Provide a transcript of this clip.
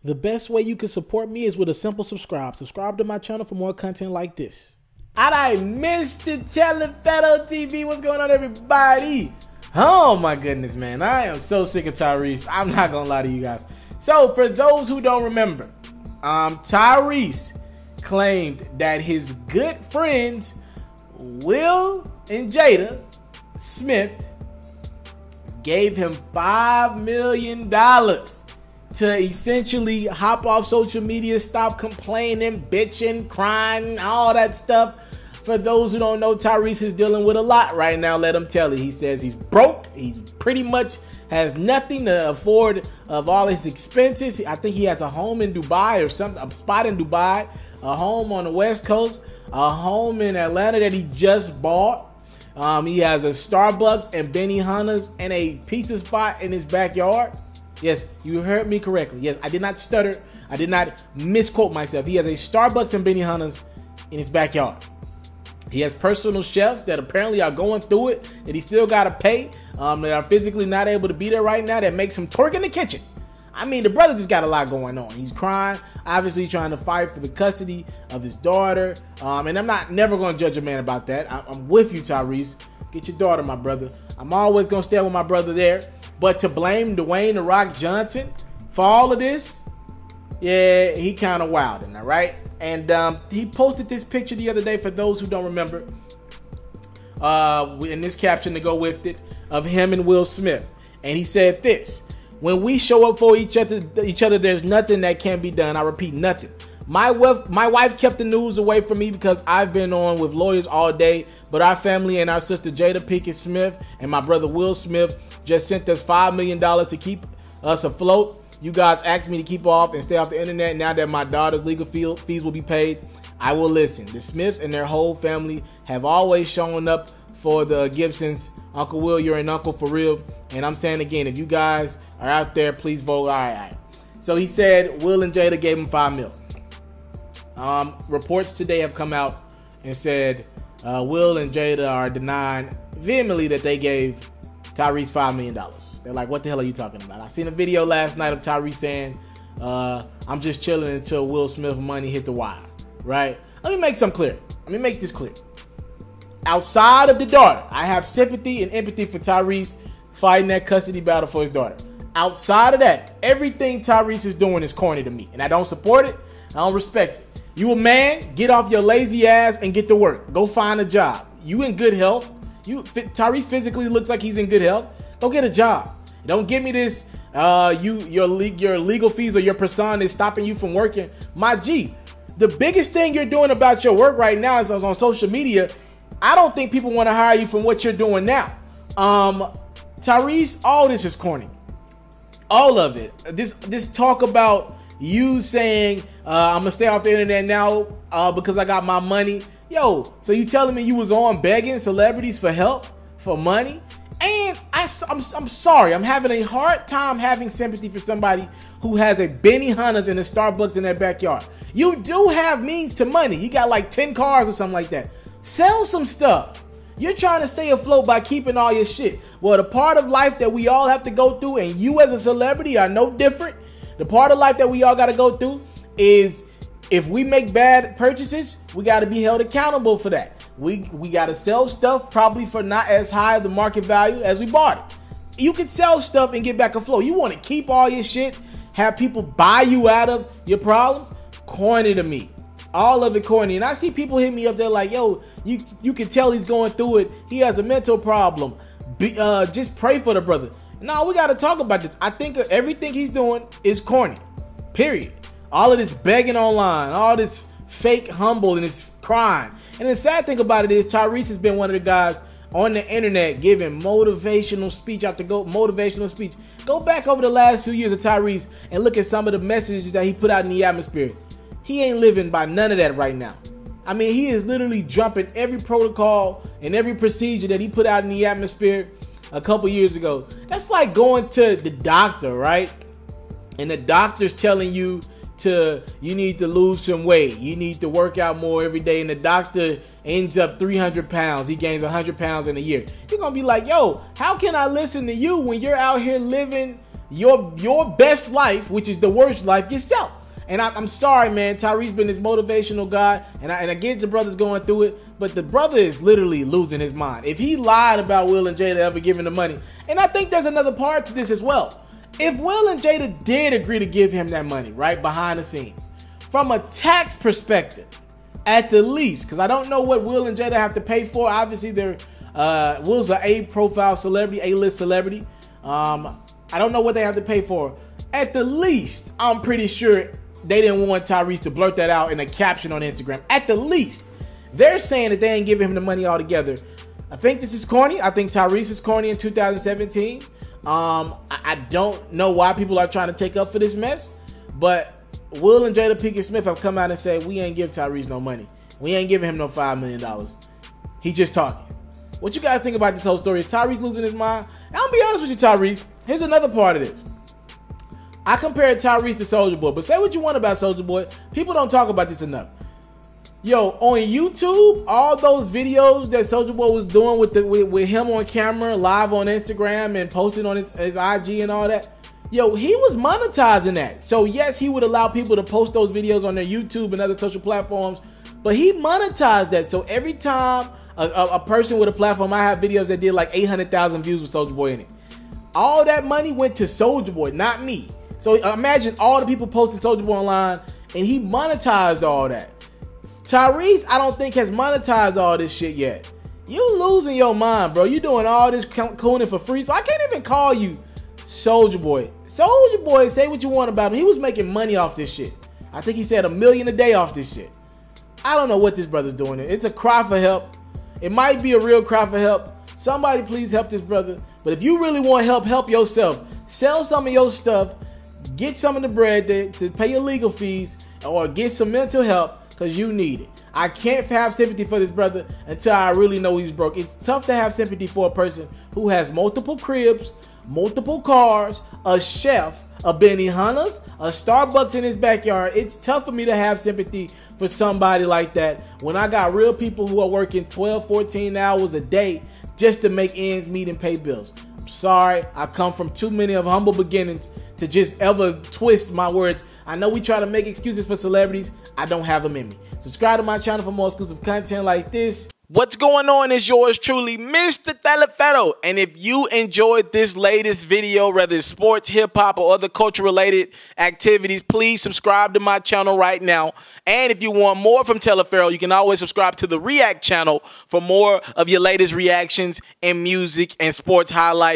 The best way you can support me is with a simple subscribe. Subscribe to my channel for more content like this. Alright, Mr. TALIAFERRO TV, what's going on, everybody? Oh my goodness, man, I am so sick of Tyrese. I'm not gonna lie to you guys. So, for those who don't remember, Tyrese claimed that his good friends Will and Jada Smith gave him $5 million to essentially hop off social media, stop complaining, bitching, crying, all that stuff. For those who don't know, Tyrese is dealing with a lot right now, let him tell you. He says he's broke. He's pretty much has nothing to afford of all his expenses. I think he has a home in Dubai or something, a spot in Dubai, a home on the West Coast, a home in Atlanta that he just bought. He has a Starbucks and Benihana's and a pizza spot in his backyard. Yes, you heard me correctly. Yes, I did not stutter. I did not misquote myself. He has a Starbucks and Benihana's in his backyard. He has personal chefs that apparently are going through it, that he still got to pay, that are physically not able to be there right now, that makes him twerk in the kitchen. I mean, the brother just got a lot going on. He's crying, obviously trying to fight for the custody of his daughter. And I'm never going to judge a man about that. I'm with you, Tyrese. Get your daughter, my brother. I'm always going to stand with my brother there. But to blame Dwayne "The Rock" Johnson for all of this, yeah, he kind of wilding, all right? And he posted this picture the other day, for those who don't remember, in this caption to go with it, of him and Will Smith. And he said this: "When we show up for each other, there's nothing that can be done. I repeat, nothing. My wife kept the news away from me because I've been on with lawyers all day, but our family and our sister Jada Pinkett Smith and my brother Will Smith just sent us $5 million to keep us afloat. You guys asked me to keep off and stay off the internet. Now that my daughter's legal fees will be paid, I will listen. The Smiths and their whole family have always shown up for the Gibsons. Uncle Will, you're an uncle for real. And I'm saying again, if you guys are out there, please vote." All right. So he said Will and Jada gave him $5 million. Reports today have come out and said Will and Jada are denying vehemently that they gave Tyrese $5 million. They're like, what the hell are you talking about? I seen a video last night of Tyrese saying, I'm just chilling until Will Smith money hit the wire, right? Let me make something clear. Let me make this clear. Outside of the daughter, I have sympathy and empathy for Tyrese fighting that custody battle for his daughter. Outside of that, everything Tyrese is doing is corny to me, and I don't support it. I don't respect it. You a man, get off your lazy ass and get to work. Go find a job. You in good health. Tyrese physically looks like he's in good health. Go get a job. Don't give me this, your legal fees or your persona is stopping you from working. My G, the biggest thing you're doing about your work right now is on social media. I don't think people want to hire you from what you're doing now. Tyrese, all this is corny. All of it. This talk about you saying, I'm going to stay off the internet now because I got my money. Yo, so you telling me you was on begging celebrities for help, for money? And I'm sorry, I'm having a hard time having sympathy for somebody who has a Benihana's and a Starbucks in their backyard. You do have means to money. You got like 10 cars or something like that. Sell some stuff. You're trying to stay afloat by keeping all your shit. Well, the part of life that we all have to go through, and you as a celebrity are no different. The part of life that we all got to go through is, if we make bad purchases, we got to be held accountable for that. We got to sell stuff probably for not as high of the market value as we bought it. You can sell stuff and get back afloat. You want to keep all your shit, have people buy you out of your problems? Corny to me. All of it corny. And I see people hit me up there like, yo, you can tell he's going through it. He has a mental problem. Just pray for the brother. No, we got to talk about this. I think everything he's doing is corny. Period. All of this begging online, all this fake humble and this crying. And the sad thing about it is Tyrese has been one of the guys on the internet giving motivational speech after motivational speech. Go back over the last few years of Tyrese and look at some of the messages that he put out in the atmosphere. He ain't living by none of that right now. I mean, he is literally jumping every protocol and every procedure that he put out in the atmosphere a couple years ago. That's like going to the doctor, right? And the doctor's telling you you need to lose some weight. You need to work out more every day. And the doctor ends up 300 pounds. He gains 100 pounds in a year. You're going to be like, yo, how can I listen to you when you're out here living your best life, which is the worst life, yourself. And I'm sorry, man. Tyrese been this motivational guy, and I get the brother's going through it, but the brother is literally losing his mind. If he lied about Will and Jada ever giving the money, and I think there's another part to this as well. If Will and Jada did agree to give him that money, right, behind the scenes, from a tax perspective, at the least, because I don't know what Will and Jada have to pay for. Obviously, they're Will's an A-profile celebrity, A-list celebrity. I don't know what they have to pay for. At the least, I'm pretty sure they didn't want Tyrese to blurt that out in a caption on Instagram. At the least, they're saying that they ain't giving him the money altogether. I think this is corny. I think Tyrese is corny in 2017. I don't know why people are trying to take up for this mess, but Will and Jada Pinkett Smith have come out and said, we ain't give Tyrese no money. We ain't giving him no $5 million. He just talking. What you guys think about this whole story? Is Tyrese losing his mind? And I'll be honest with you, Tyrese. Here's another part of this. I compared Tyrese to Soulja Boy, but say what you want about Soulja Boy. People don't talk about this enough. Yo, on YouTube, all those videos that Soulja Boy was doing with him on camera, live on Instagram, and posting on his IG and all that, yo, he was monetizing that. So yes, he would allow people to post those videos on their YouTube and other social platforms, but he monetized that. So every time a person with a platform, I have videos that did like 800,000 views with Soulja Boy in it. All that money went to Soulja Boy, not me. So imagine all the people posting Soulja Boy online, and he monetized all that. Tyrese, I don't think, has monetized all this shit yet. You losing your mind, bro. You doing all this cooning for free, so I can't even call you Soulja Boy. Soulja Boy, say what you want about him. He was making money off this shit. I think he said $1 million a day off this shit. I don't know what this brother's doing. It's a cry for help. It might be a real cry for help. Somebody please help this brother. But if you really want help, help yourself. Sell some of your stuff. Get some of the bread to pay your legal fees, or get some mental help, because you need it. I can't have sympathy for this brother until I really know he's broke. It's tough to have sympathy for a person who has multiple cribs, multiple cars, a chef, a Benihana's, a Starbucks in his backyard. It's tough for me to have sympathy for somebody like that when I got real people who are working 12, 14 hours a day just to make ends meet and pay bills. I'm sorry, I come from too many of humble beginnings to just ever twist my words. I know we try to make excuses for celebrities. I don't have them in me. Subscribe to my channel for more exclusive content like this. What's going on is yours truly, Mr. TALIAFERRO. And if you enjoyed this latest video, whether it's sports, hip-hop, or other culture-related activities, please subscribe to my channel right now. And if you want more from TALIAFERRO, you can always subscribe to the React channel for more of your latest reactions and music and sports highlights.